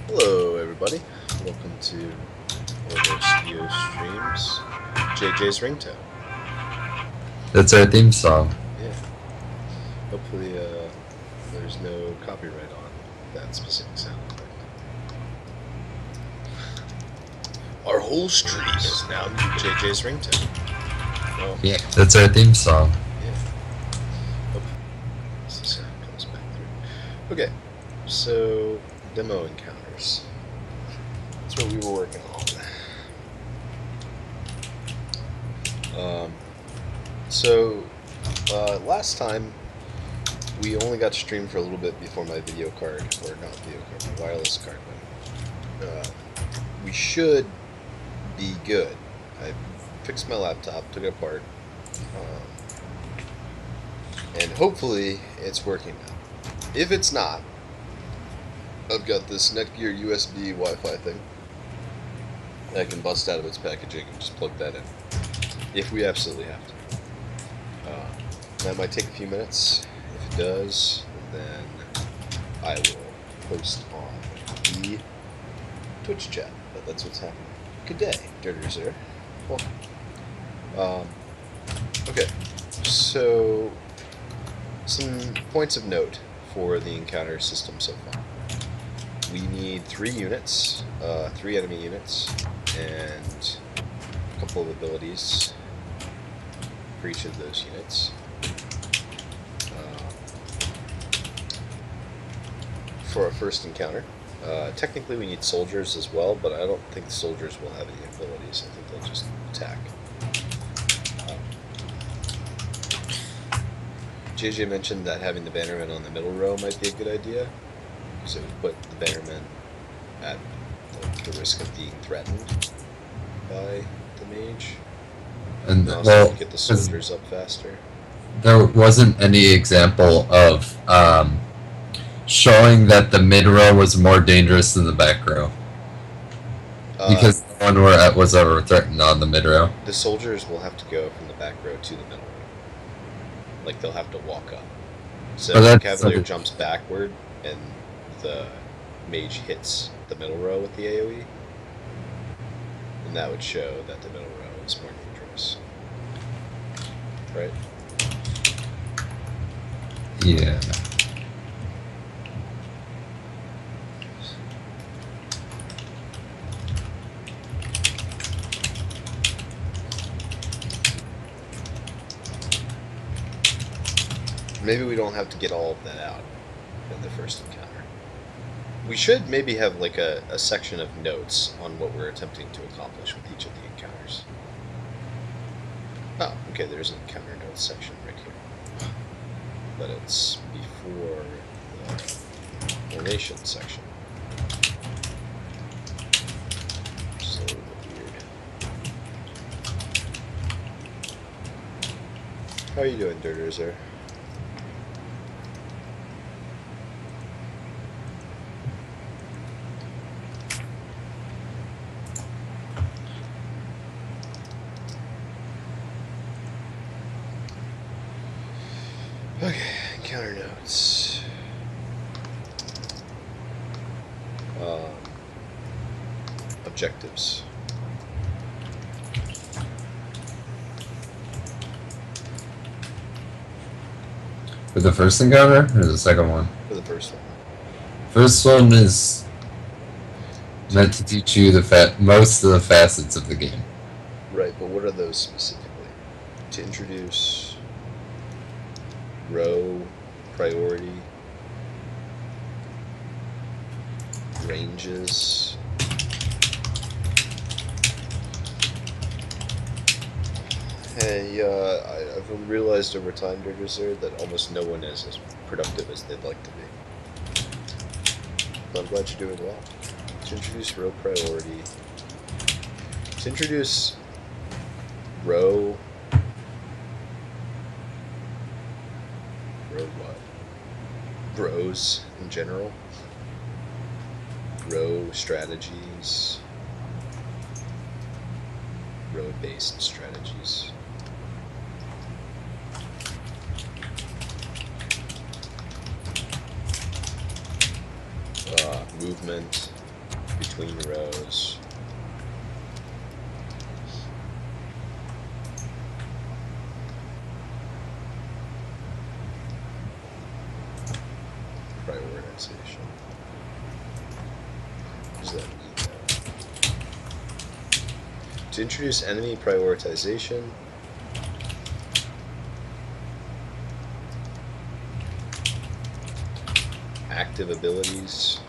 Hello, everybody. Welcome to one of our studio streams. JJ's ringtone. That's our theme song. Yeah. Hopefully, there's no copyright on that specific sound effect. Our whole stream is now JJ's ringtone. Well, Yeah, that's our theme song. yeah. Hopefully, the sound comes back through. Okay, so demo encounters. That's what we were working on. Last time we only got to stream for a little bit before my video card, or not video card, my wireless card went. We should be good. I fixed my laptop, took it apart, and hopefully it's working now. If it's not, I've got this Netgear USB Wi-Fi thing that I can bust out of its packaging and just plug that in, if we absolutely have to. That might take a few minutes. If it does, then I will post on the Twitch chat. But that's what's happening. Good day, Dirters there. Welcome. Okay, so some points of note for the encounter system so far. We need 3 units, 3 enemy units, and a couple of abilities for each of those units. For our first encounter. Technically we need soldiers as well, but I don't think the soldiers will have any abilities. I think they'll just attack. JJ mentioned that having the bannermen on the middle row might be a good idea, because it would put the bannermen at the risk of being threatened by the mage. And also get the soldiers up faster. There wasn't any example of showing that the mid row was more dangerous than the back row. Because no one was ever threatened on the mid row. The soldiers will have to go from the back row to the middle row. Like, they'll have to walk up. So the Cavalier jumps backward and the mage hits the middle row with the AoE. And that would show that the middle row is more dangerous. Right? Yeah. Maybe we don't have to get all of that out in the first encounter. We should maybe have like a section of notes on what we're attempting to accomplish with each of the encounters. Oh, okay, there's an encounter notes section right here. But it's before the formation section. Which is a little bit weird. How are you doing, Dirters there? Okay, encounter notes. Objectives. For the first encounter or the second one? For the first one. First one is meant to teach you most of the facets of the game. Right, but what are those specifically? To introduce row, priority, ranges. Hey, I've realized over time, Dirger, that almost no one is as productive as they'd like to be. But I'm glad you're doing well. To introduce row priority. To introduce row what? Rows in general. Row strategies. Row-based strategies. Movement, between rows. Prioritization. What does that mean? To introduce enemy prioritization. Active abilities.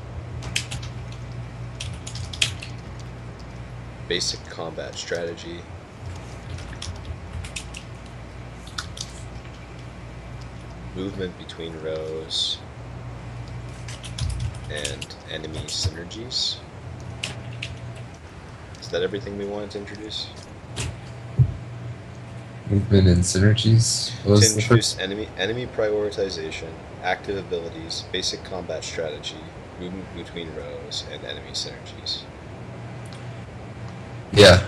Basic combat strategy. Movement between rows. And enemy synergies. Is that everything we wanted to introduce? Movement and synergies. What was To the introduce first? enemy prioritization, active abilities, basic combat strategy, movement between rows, and enemy synergies. Yeah.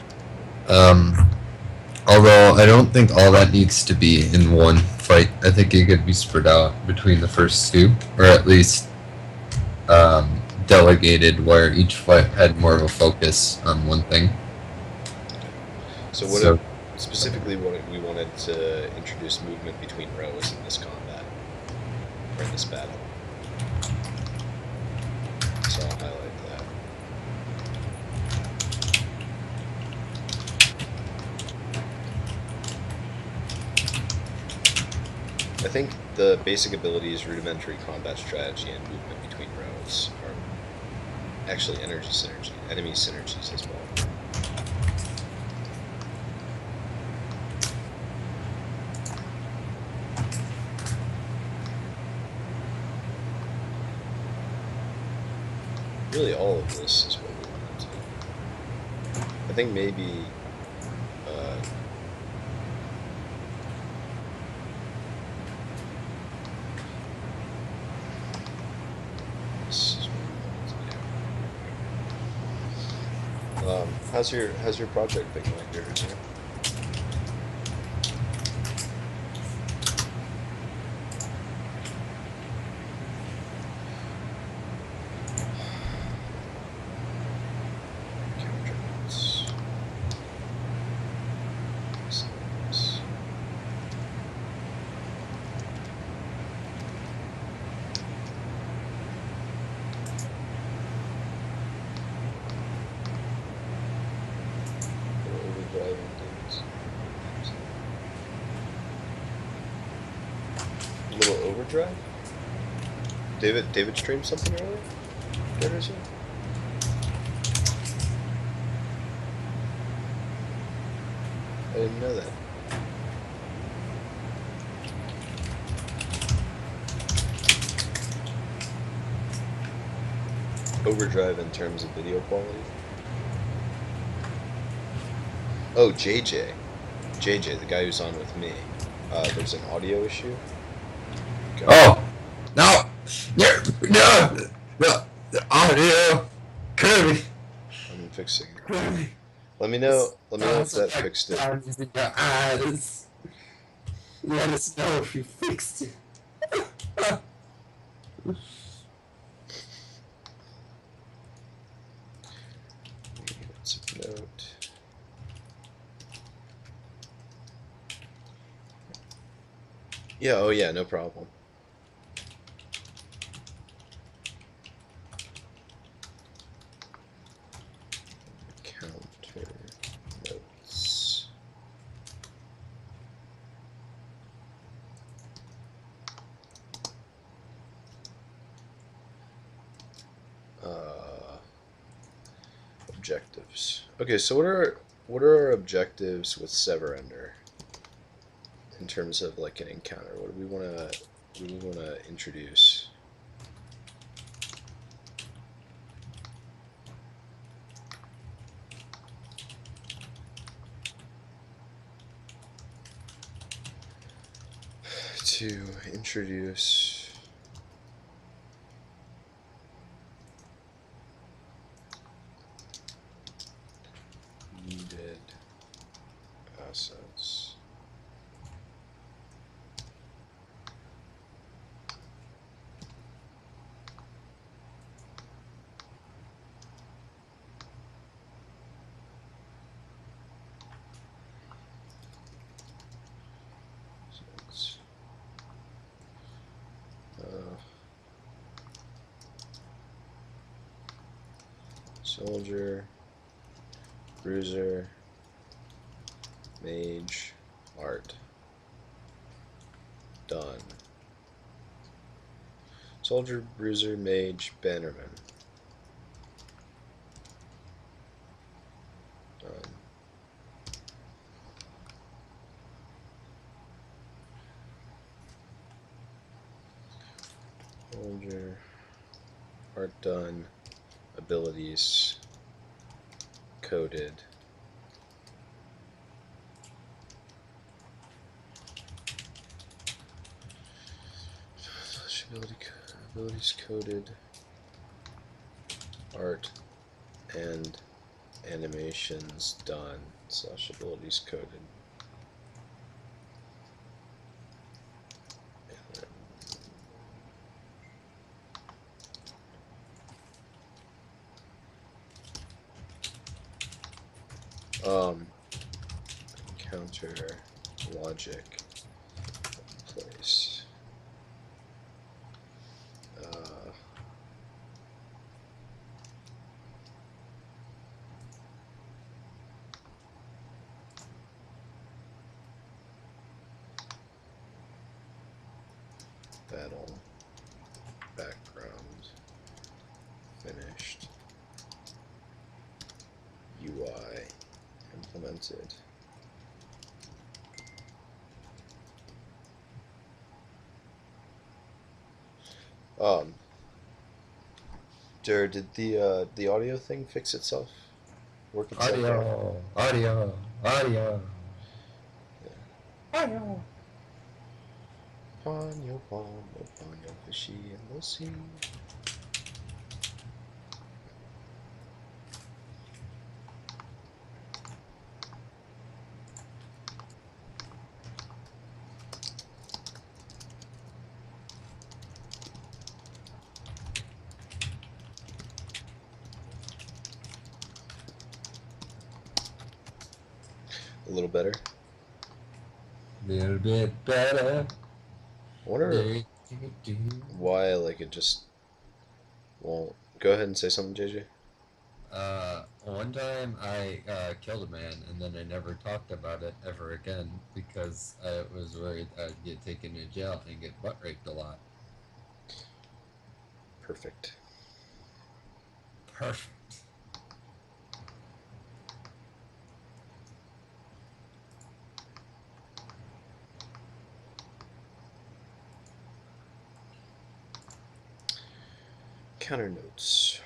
Although I don't think all that needs to be in one fight. I think it could be spread out between the first two, or at least delegated where each fight had more of a focus on one thing. So what So specifically what we wanted to introduce movement between rows in this combat, or in this battle. So I'll highlight that. I think the basic abilities, rudimentary combat strategy, and movement between rows are actually enemy synergies as well. Really, all of this is what we wanted to. I think maybe. This is what we wanted to do. How's your project been going, here? Little overdrive? David streamed something earlier? I didn't know that. Overdrive in terms of video quality? Oh, JJ, the guy who's on with me. There's an audio issue. Okay. Oh no, no, the audio, Kirby. I'm fixing it. Kirby. Let me know if that fixed it. In your eyes. Let us know if you fixed it. Let's note. Yeah, oh yeah, no problem. Counter notes. Objectives. Okay, so what are our objectives with Severender in terms of like an encounter? What do we wanna introduce? To introduce needed assets. Soldier, Bruiser, Mage, Art. Done. Soldier, Bruiser, Mage, Bannerman. Done. Soldier, Art done. Abilities coded. Abilities coded. Art and animations done. / abilities coded. Counter logic place. Battle background finished. UI implemented. Jared, did the audio thing fix itself? Work itself out? Audio. Yeah. Audio. Upon your fishy in the sea. A little better. Little bit better. I wonder why, like, it just won't. Go ahead and say something, JJ. One time I killed a man, and then I never talked about it ever again because I was worried I'd get taken to jail and get butt raped a lot. Perfect. Perfect. Counter notes.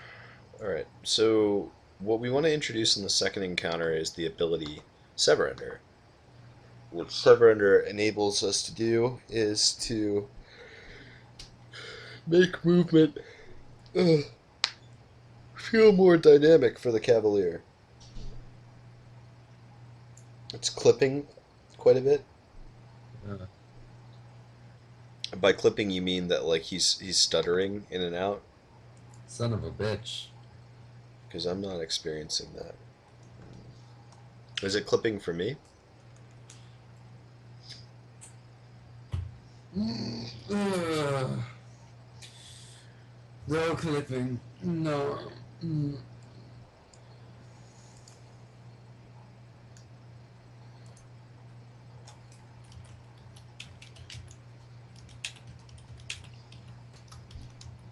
Alright, so what we want to introduce in the second encounter is the ability Sever Ender. What Sever Ender enables us to do is to make movement feel more dynamic for the Cavalier. It's clipping quite a bit. By clipping, you mean that like he's stuttering in and out? Son of a bitch. Because I'm not experiencing that. Is it clipping for me? No clipping. No.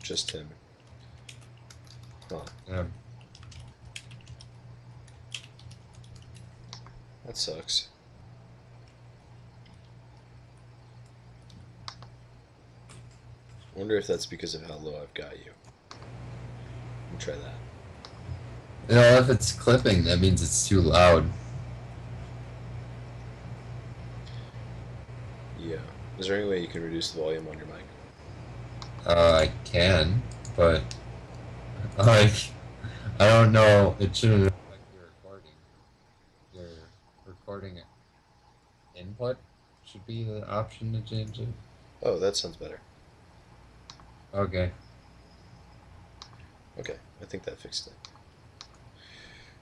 Just him. Huh. Yeah. That sucks. Wonder if that's because of how low I've got you. Let me try that. You know, if it's clipping, that means it's too loud. Yeah. Is there any way you can reduce the volume on your mic? I can, but like, I don't know. It shouldn't affect your recording. Your recording input should be the option to change it. Oh, that sounds better. Okay. Okay, I think that fixed it.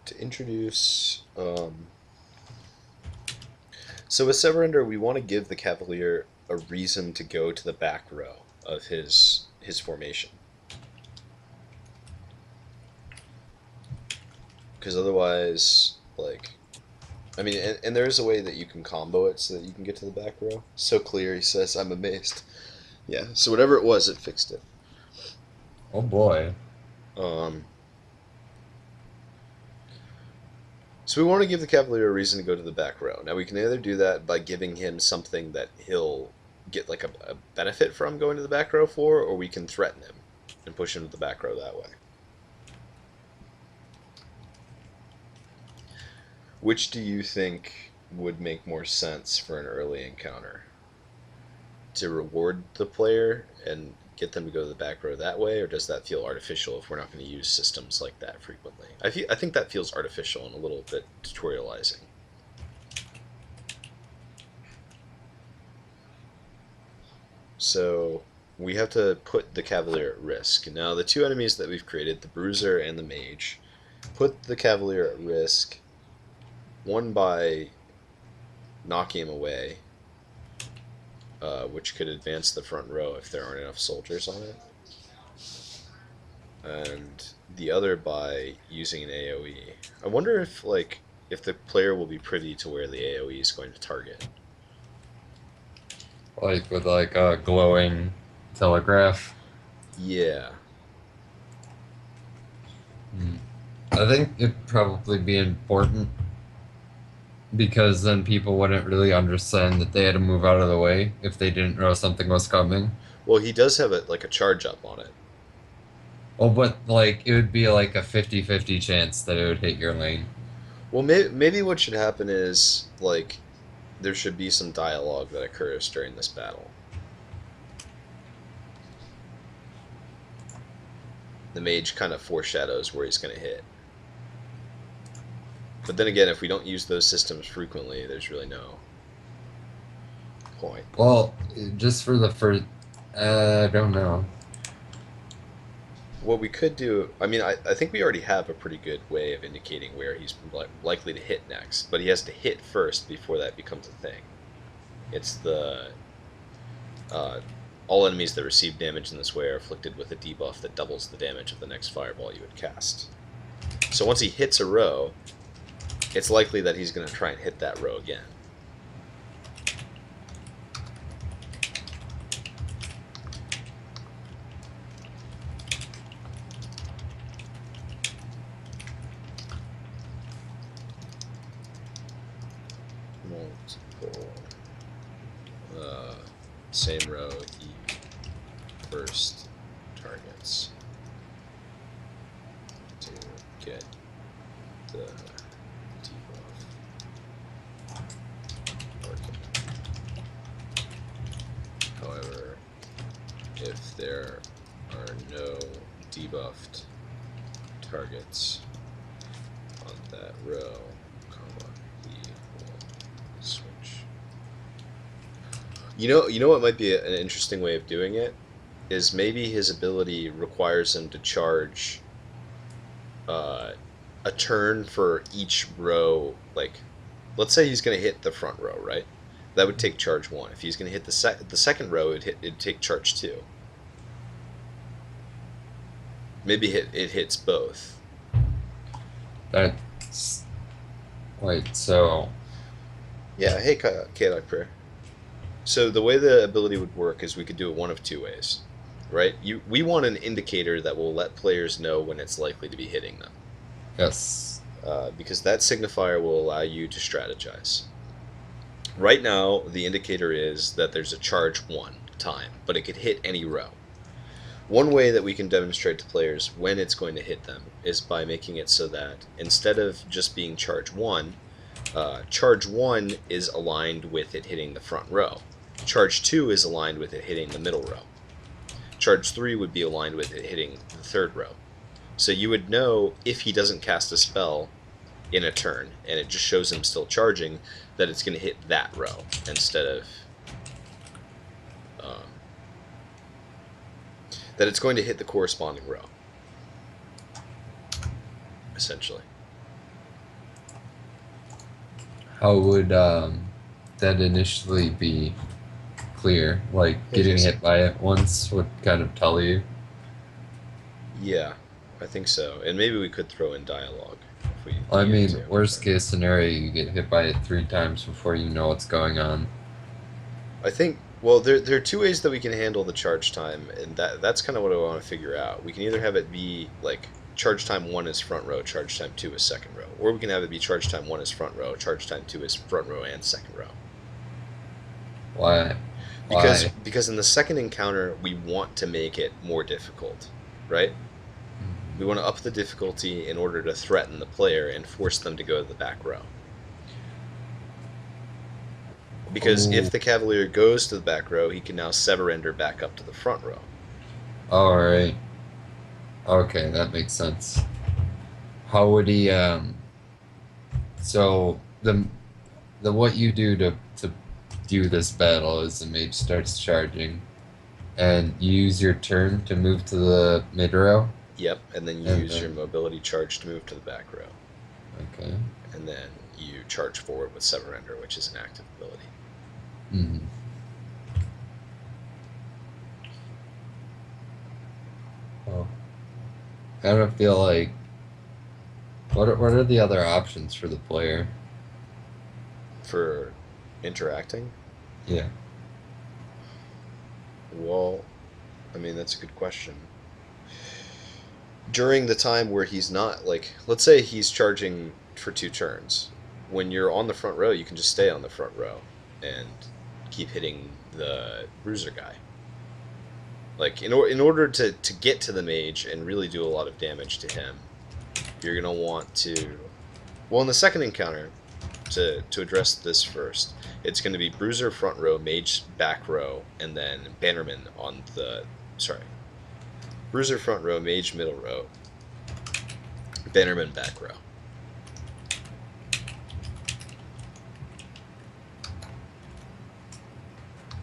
To introduce, so with Sever Ender, we want to give the Cavalier a reason to go to the back row of his formation. Because otherwise, like, I mean, and there is a way that you can combo it so that you can get to the back row. So clear, he says. I'm amazed. Yeah. So whatever it was, it fixed it. Oh boy. Um. So we want to give the Cavalier a reason to go to the back row. Now we can either do that by giving him something that he'll get like a benefit from going to the back row for, or we can threaten him and push him to the back row that way. Which do you think would make more sense for an early encounter? To reward the player and get them to go to the back row that way, or does that feel artificial if we're not going to use systems like that frequently? I think that feels artificial and a little bit tutorializing. So we have to put the Cavalier at risk. Now the two enemies that we've created, the Bruiser and the Mage, put the Cavalier at risk. One by knocking him away, which could advance the front row if there aren't enough soldiers on it, and the other by using an AoE. I wonder if the player will be privy to where the AoE is going to target. Like with like a glowing telegraph. Yeah. I think it'd probably be important because then people wouldn't really understand that they had to move out of the way if they didn't know something was coming. Well, he does have like a charge up on it. Oh, but like it would be like a 50-50 chance that it would hit your lane. Well, maybe what should happen is like there should be some dialogue that occurs during this battle. The mage kind of foreshadows where he's going to hit. But then again, if we don't use those systems frequently, there's really no point. Well, just for the first, I don't know. What we could do, I mean, I think we already have a pretty good way of indicating where he's likely to hit next, but he has to hit first before that becomes a thing. It's the all enemies that receive damage in this way are afflicted with a debuff that doubles the damage of the next fireball you would cast. So once he hits a row, it's likely that he's going to try and hit that row again. Multiple. Same row, E first targets to get the debuff working. However, if there are no debuffed targets on that row, he will switch. You know what might be an interesting way of doing it is maybe his ability requires him to charge a turn for each row. Like, let's say he's going to hit the front row, right? That would take charge 1. If he's going to hit the second row, it'd take charge 2. Maybe it hits both. That's wait. So Yeah. Hey, Chaotic Prayer. So the way the ability would work is we could do it one of two ways, right? We want an indicator that will let players know when it's likely to be hitting them, yes, because that signifier will allow you to strategize. Right now, the indicator is that there's a charge 1 time, but it could hit any row. One way that we can demonstrate to players when it's going to hit them is by making it so that instead of just being charge 1, charge 1 is aligned with it hitting the front row. Charge 2 is aligned with it hitting the middle row. Charge 3 would be aligned with it hitting the third row. So you would know if he doesn't cast a spell in a turn, and it just shows him still charging, that it's going to hit that row instead of... that it's going to hit the corresponding row, essentially. how would that initially be clear? Like getting hit by it once would kind of tell you. Yeah, I think so. And maybe we could throw in dialogue if we I needed mean, to. worst case scenario, you get hit by it 3 times before you know what's going on. I think, well, there are two ways that we can handle the charge time, and that's kind of what I want to figure out. We can either have it be like charge time 1 is front row, charge time 2 is second row, or we can have it be charge time 1 is front row, charge time 2 is front row and second row. Why? Because Why? because in the second encounter we want to make it more difficult, right? We want to up the difficulty in order to threaten the player and force them to go to the back row. Because if Oh, the Cavalier goes to the back row, he can now sever ender back up to the front row. alright. Okay, that makes sense. How would he, so the what you do to do this battle is the mage starts charging, and you use your turn to move to the mid row, Yep, and then you and use your then, mobility charge to move to the back row. okay. And then you charge forward with sever ender, which is an active ability. Mhm. Oh, I kind of feel like, what are the other options for the player? For interacting, Yeah. well, I mean, that's a good question. During the time where he's not, like, let's say he's charging for 2 turns. When you're on the front row, you can just stay on the front row and keep hitting the bruiser guy. Like, in order to get to the mage and really do a lot of damage to him, you're going to want to. Well, in the second encounter, to address this first, it's going to be bruiser front row, mage back row, and then bannerman on the. Sorry. Bruiser front row, mage middle row, bannerman back row.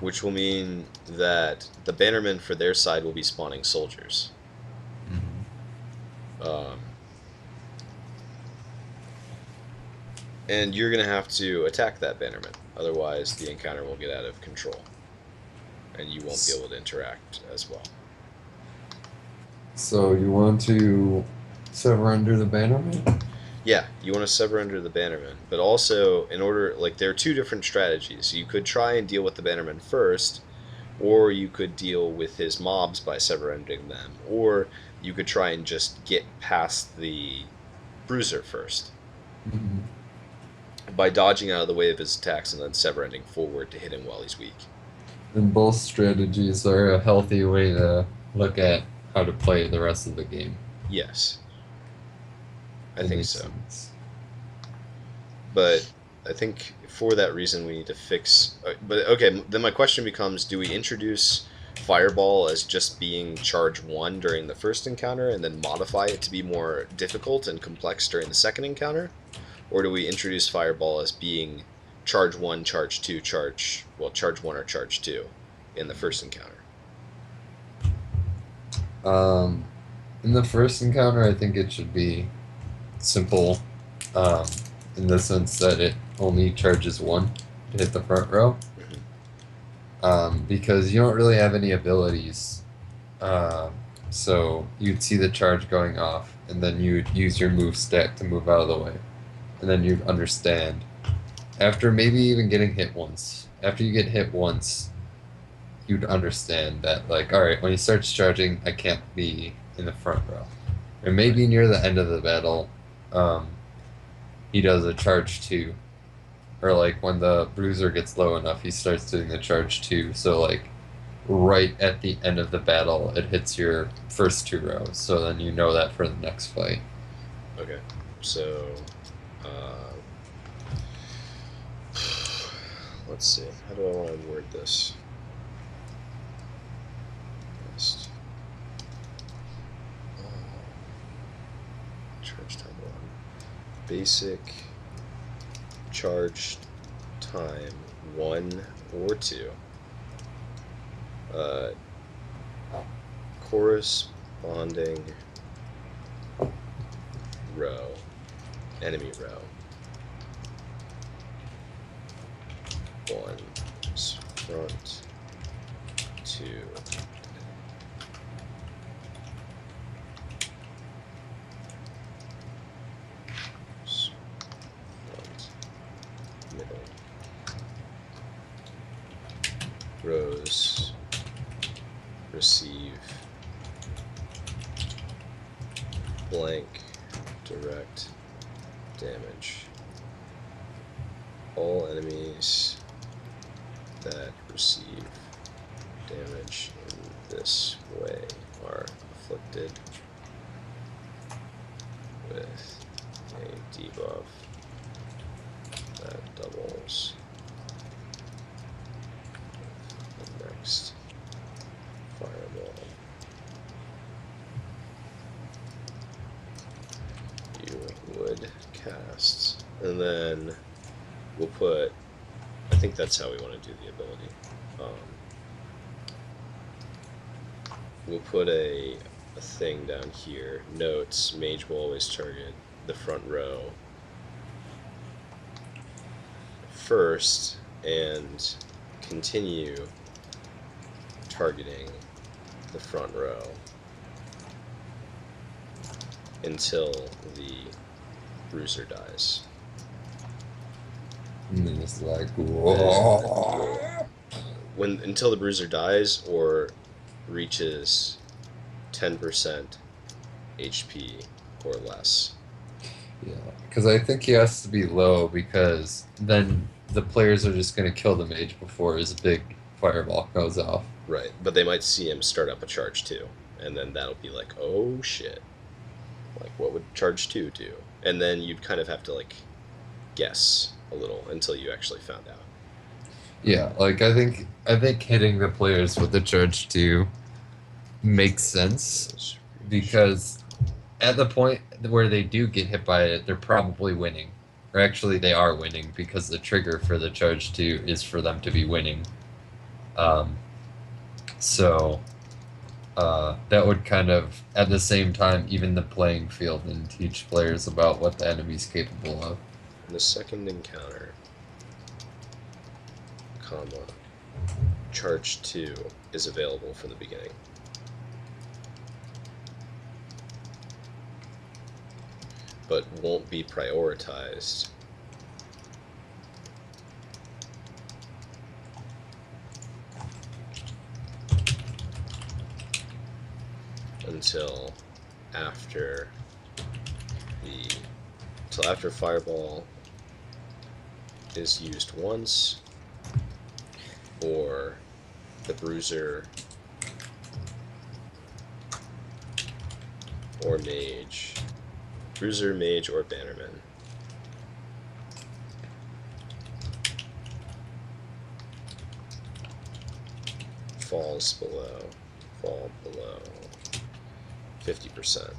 Which will mean that the bannermen for their side will be spawning soldiers. Mhm. Um, and you're going to have to attack that bannerman. Otherwise, the encounter will get out of control. And you won't be able to interact as well. So you want to sever under the bannerman? Yeah, you want to sever under the bannerman. But also, in order, like, there are two different strategies. You could try and deal with the bannerman first, or you could deal with his mobs by sever ending them, or you could try and just get past the bruiser first Mhm. by dodging out of the way of his attacks and then sever ending forward to hit him while he's weak. And both strategies are a healthy way to look at how to play the rest of the game. Yes, I That think makes so. sense. But I think for that reason we need to fix. But okay, then my question becomes: do we introduce Fireball as just being charge 1 during the first encounter and then modify it to be more difficult and complex during the second encounter? Or do we introduce Fireball as being charge 1, charge 2, charge 1 or charge 2 in the first encounter? Um, in the first encounter, I think it should be simple, um, in the sense that it only charges one to hit the front row, Hmm. because you don't really have any abilities. Um, so you'd see the charge going off, and then you'd use your move stack to move out of the way, and then you'd understand. After maybe even getting hit once, after you get hit once, you'd understand that, like, all right, when he starts charging, I can't be in the front row. And Right. maybe near the end of the battle, um, he does a charge two, or like when the bruiser gets low enough, he starts doing the charge two. So like right at the end of the battle, it hits your first 2 rows. So then you know that for the next fight. Okay. So, uh, let's see. How do I want to word this? Best. Uh, charge time 1. Basic charge time 1 or 2. Uh, corresponding row, enemy row. 1 is front, 2. blank direct damage. All enemies that receive damage in this way are afflicted with a debuff that doubles the next fireball you would cast. And then we'll put, I think that's how we want to do the ability. We'll put a thing down here. Notes, mage will always target the front row first and continue targeting the front row until the bruiser dies. And then it's like, whoa. Until the bruiser dies or reaches 10% HP or less. Yeah, because I think he has to be low because then the players are just going to kill the mage before his big fireball goes off. Right, but they might see him start up a charge 2, and then that'll be like, oh shit. Like, what would charge 2 do? And then you'd kind of have to, like, guess a little until you actually found out. Yeah, like I think hitting the players with the charge 2 makes sense because at the point where they do get hit by it, they're probably winning. Or actually, they are winning because the trigger for the charge 2 is for them to be winning. So that would kind of, at the same time, even the playing field and teach players about what the enemy's capable of. In the second encounter, comma, charge 2 is available from the beginning. But won't be prioritized until after fireball is used once, or the bruiser or mage. Bruiser, mage, or bannerman fall below 50%.